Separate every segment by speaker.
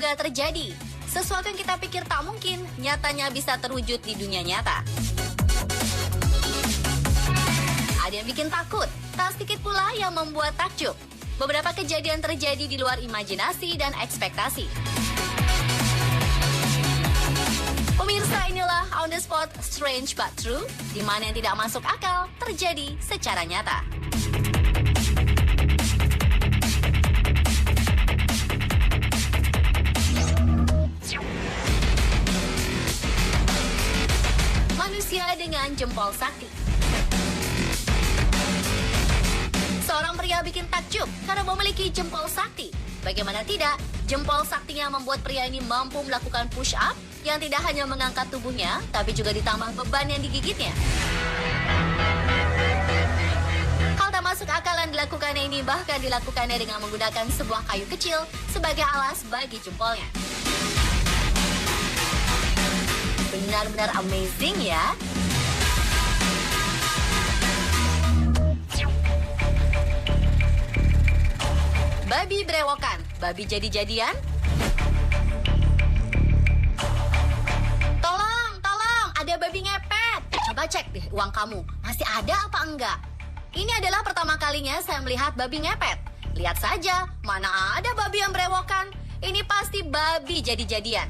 Speaker 1: duga terjadi. Sesuatu yang kita pikir tak mungkin, nyatanya bisa terwujud di dunia nyata. Ada yang bikin takut, tak sedikit pula yang membuat takjub. Beberapa kejadian terjadi di luar imajinasi dan ekspektasi. Pemirsa, inilah On The Spot Strange But True, di mana yang tidak masuk akal terjadi secara nyata. Manusia dengan jempol sakti. Seorang pria bikin takjub karena memiliki jempol sakti. Bagaimana tidak, jempol saktinya membuat pria ini mampu melakukan push up yang tidak hanya mengangkat tubuhnya, tapi juga ditambah beban yang digigitnya. Hal tak masuk akal yang dilakukannya ini bahkan dilakukannya dengan menggunakan sebuah kayu kecil sebagai alas bagi jempolnya. Benar-benar amazing ya. Babi berewokan, babi jadi-jadian. Tolong, ada babi ngepet. Coba cek deh uang kamu, masih ada apa enggak? Ini adalah pertama kalinya saya melihat babi ngepet. Lihat saja, mana ada babi yang berewokan. Ini pasti babi jadi-jadian.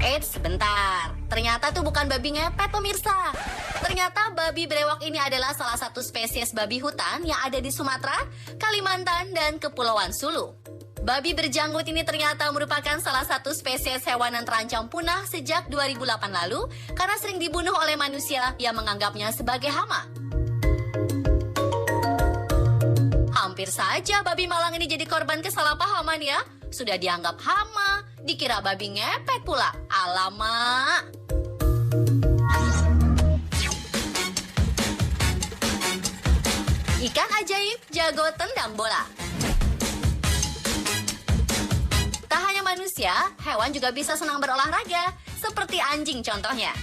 Speaker 1: Eits, sebentar. Ternyata itu bukan babi ngepet, pemirsa. Ternyata babi brewok ini adalah salah satu spesies babi hutan yang ada di Sumatera, Kalimantan, dan Kepulauan Sulu. Babi berjanggut ini ternyata merupakan salah satu spesies hewan yang terancam punah sejak 2008 lalu karena sering dibunuh oleh manusia yang menganggapnya sebagai hama. Hampir saja babi malang ini jadi korban kesalahpahaman ya. Sudah dianggap hama, dikira babi ngepet pula. Alamak. Ikan ajaib jago tendang bola. Tak hanya manusia, hewan juga bisa senang berolahraga, seperti anjing contohnya.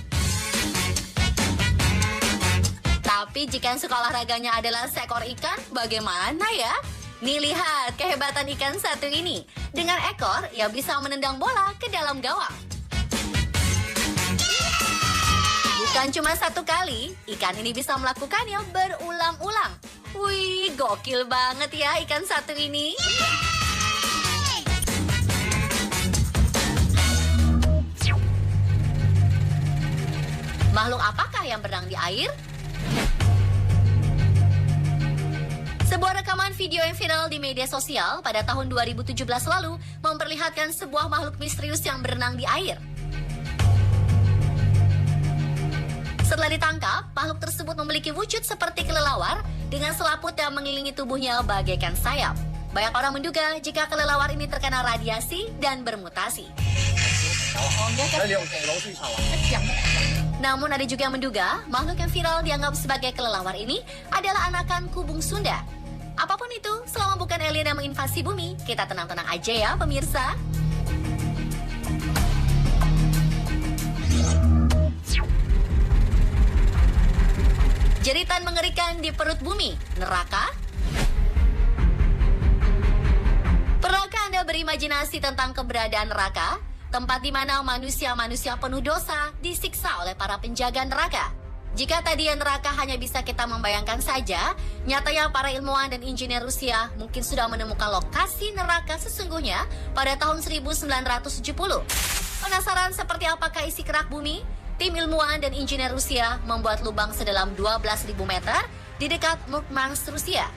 Speaker 1: Tapi jika yang suka olahraganya adalah seekor ikan, bagaimana ya? Nih lihat kehebatan ikan satu ini. Dengan ekor, ia bisa menendang bola ke dalam gawang. Bukan cuma satu kali, ikan ini bisa melakukannya berulang-ulang. Wih, gokil banget ya ikan satu ini. Makhluk apakah yang berenang di air? Sebuah rekaman video yang viral di media sosial pada tahun 2017 lalu memperlihatkan sebuah makhluk misterius yang berenang di air. Setelah ditangkap, makhluk tersebut memiliki wujud seperti kelelawar dengan selaput yang mengelilingi tubuhnya bagaikan sayap. Banyak orang menduga jika kelelawar ini terkena radiasi dan bermutasi. Namun ada juga yang menduga makhluk yang viral dianggap sebagai kelelawar ini adalah anakan kubung Sunda. Apapun itu, selama bukan alien yang menginvasi bumi, kita tenang-tenang aja ya pemirsa. Jeritan mengerikan di perut bumi, neraka. Pernahkah Anda berimajinasi tentang keberadaan neraka? Tempat di mana manusia-manusia penuh dosa disiksa oleh para penjaga neraka. Jika tadi neraka hanya bisa kita membayangkan saja, nyatanya para ilmuwan dan insinyur Rusia mungkin sudah menemukan lokasi neraka sesungguhnya pada tahun 1970. Penasaran seperti apakah isi kerak bumi? Tim ilmuwan dan insinyur Rusia membuat lubang sedalam 12.000 meter di dekat Murmansk, Rusia.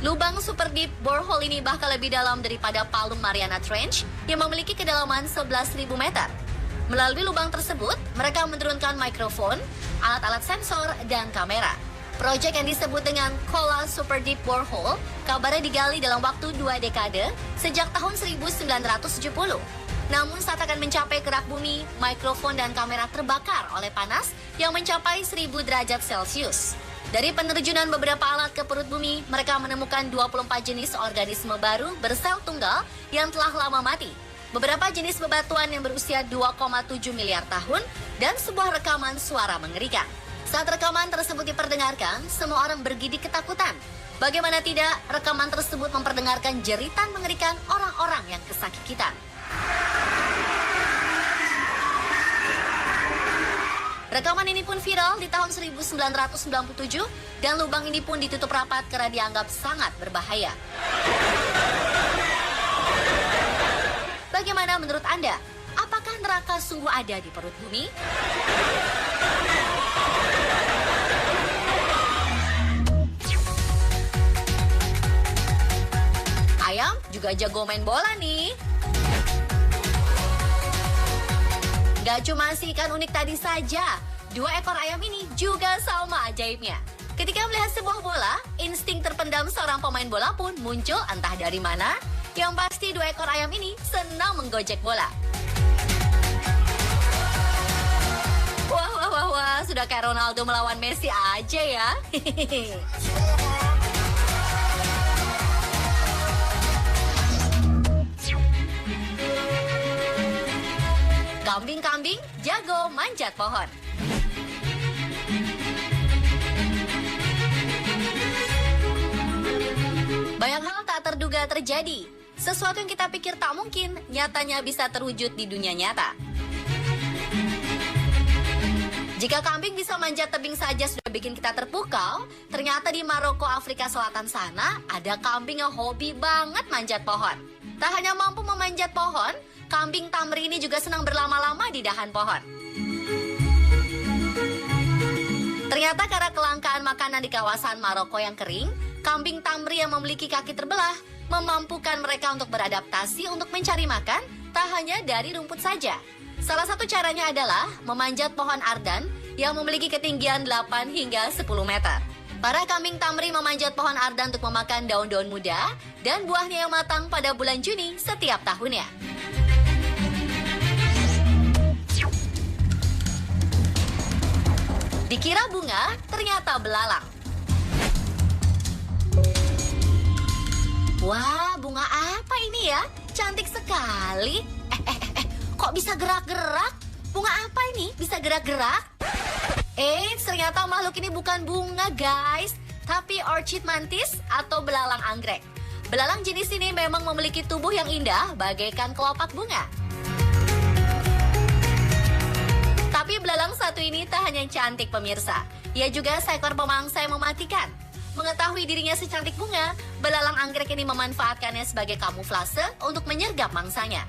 Speaker 1: Lubang super deep borehole ini bahkan lebih dalam daripada palung Mariana Trench yang memiliki kedalaman 11.000 meter. Melalui lubang tersebut, mereka menurunkan mikrofon, alat-alat sensor, dan kamera. Proyek yang disebut dengan Kola Super Deep Borehole kabarnya digali dalam waktu 2 dekade sejak tahun 1970. Namun saat akan mencapai kerak bumi, mikrofon dan kamera terbakar oleh panas yang mencapai 1000 derajat Celcius. Dari penerjunan beberapa alat ke perut bumi, mereka menemukan 24 jenis organisme baru bersel tunggal yang telah lama mati. Beberapa jenis bebatuan yang berusia 2,7 miliar tahun, dan sebuah rekaman suara mengerikan. Saat rekaman tersebut diperdengarkan, semua orang bergidik ketakutan. Bagaimana tidak, rekaman tersebut memperdengarkan jeritan mengerikan orang-orang yang kesakitan. Rekaman ini pun viral di tahun 1997 dan lubang ini pun ditutup rapat karena dianggap sangat berbahaya. Bagaimana menurut Anda? Apakah neraka sungguh ada di perut bumi? Ayam juga jago main bola nih. Gak cuma si ikan unik tadi saja, 2 ekor ayam ini juga sama ajaibnya. Ketika melihat sebuah bola, insting terpendam seorang pemain bola pun muncul entah dari mana. Yang pasti 2 ekor ayam ini senang menggojek bola. Wah, sudah kayak Ronaldo melawan Messi aja ya. Kambing-kambing jago manjat pohon. Banyak hal tak terduga terjadi. Sesuatu yang kita pikir tak mungkin, nyatanya bisa terwujud di dunia nyata. Jika kambing bisa manjat tebing saja sudah bikin kita terpukau, ternyata di Maroko, Afrika Selatan sana, ada kambing yang hobi banget manjat pohon. Tak hanya mampu memanjat pohon, kambing Tamri ini juga senang berlama-lama di dahan pohon. Ternyata karena kelangkaan makanan di kawasan Maroko yang kering, kambing Tamri yang memiliki kaki terbelah memampukan mereka untuk beradaptasi untuk mencari makan tak hanya dari rumput saja. Salah satu caranya adalah memanjat pohon ardan yang memiliki ketinggian 8 hingga 10 meter. Para kambing Tamri memanjat pohon ardan untuk memakan daun-daun muda dan buahnya yang matang pada bulan Juni setiap tahunnya. Dikira bunga, ternyata belalang. Wah, bunga apa ini ya? Cantik sekali. Kok bisa gerak-gerak? Bunga apa ini bisa gerak-gerak? Ternyata makhluk ini bukan bunga, guys, tapi orchid mantis atau belalang anggrek. Belalang jenis ini memang memiliki tubuh yang indah bagaikan kelopak bunga. Tapi belalang satu ini tak hanya cantik pemirsa, ia juga seekor pemangsa yang mematikan. Mengetahui dirinya secantik bunga, belalang anggrek ini memanfaatkannya sebagai kamuflase untuk menyergap mangsanya.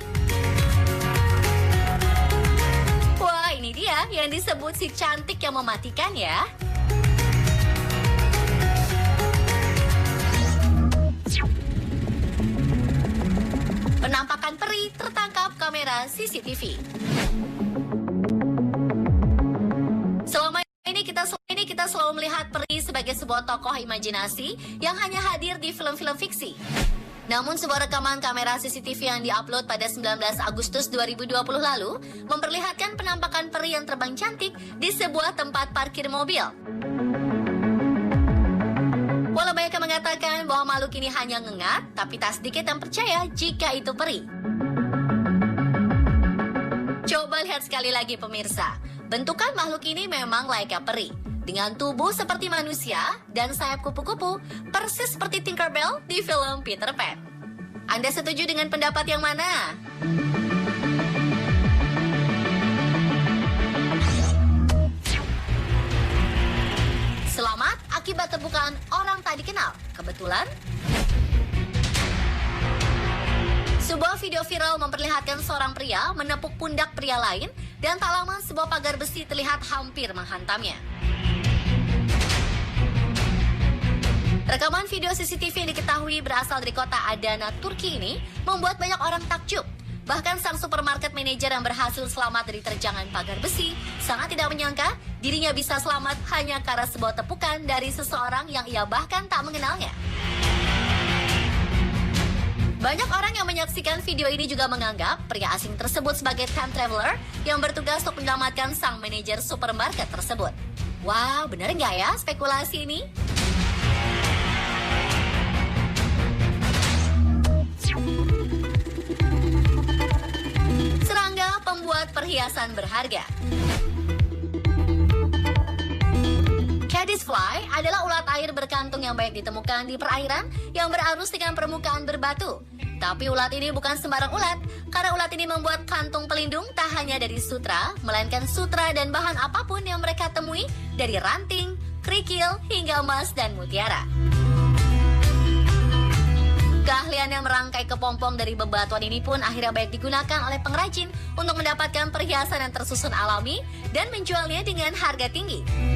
Speaker 1: Wah, ini dia yang disebut si cantik yang mematikan ya. Penampakan peri tertangkap kamera CCTV. Selama ini kita selalu melihat peri sebagai sebuah tokoh imajinasi yang hanya hadir di film-film fiksi. Namun sebuah rekaman kamera CCTV yang diupload pada 19 Agustus 2020 lalu memperlihatkan penampakan peri yang terbang cantik di sebuah tempat parkir mobil. Walau banyak yang mengatakan bahwa makhluk ini hanya ngengat, tapi tak sedikit yang percaya jika itu peri. Coba lihat sekali lagi pemirsa, bentukan makhluk ini memang layaknya peri. Dengan tubuh seperti manusia dan sayap kupu-kupu, persis seperti Tinkerbell di film Peter Pan. Anda setuju dengan pendapat yang mana? Selamat akibat tepukan orang tak dikenal. Kebetulan? Sebuah video viral memperlihatkan seorang pria menepuk pundak pria lain dan tak lama sebuah pagar besi terlihat hampir menghantamnya. Rekaman video CCTV yang diketahui berasal dari kota Adana, Turki ini membuat banyak orang takjub. Bahkan sang supermarket manajer yang berhasil selamat dari terjangan pagar besi sangat tidak menyangka dirinya bisa selamat hanya karena sebuah tepukan dari seseorang yang ia bahkan tak mengenalnya. Banyak orang yang menyaksikan video ini juga menganggap pria asing tersebut sebagai time traveler yang bertugas untuk menyelamatkan sang manajer supermarket tersebut. Wow, benar nggak ya spekulasi ini? Serangga pembuat perhiasan berharga. Fish fly adalah ulat air berkantung yang banyak ditemukan di perairan yang berarus dengan permukaan berbatu. Tapi ulat ini bukan sembarang ulat, karena ulat ini membuat kantung pelindung tak hanya dari sutra, melainkan sutra dan bahan apapun yang mereka temui dari ranting, kerikil, hingga emas dan mutiara. Keahlian yang merangkai kepompong dari bebatuan ini pun akhirnya banyak digunakan oleh pengrajin untuk mendapatkan perhiasan yang tersusun alami dan menjualnya dengan harga tinggi.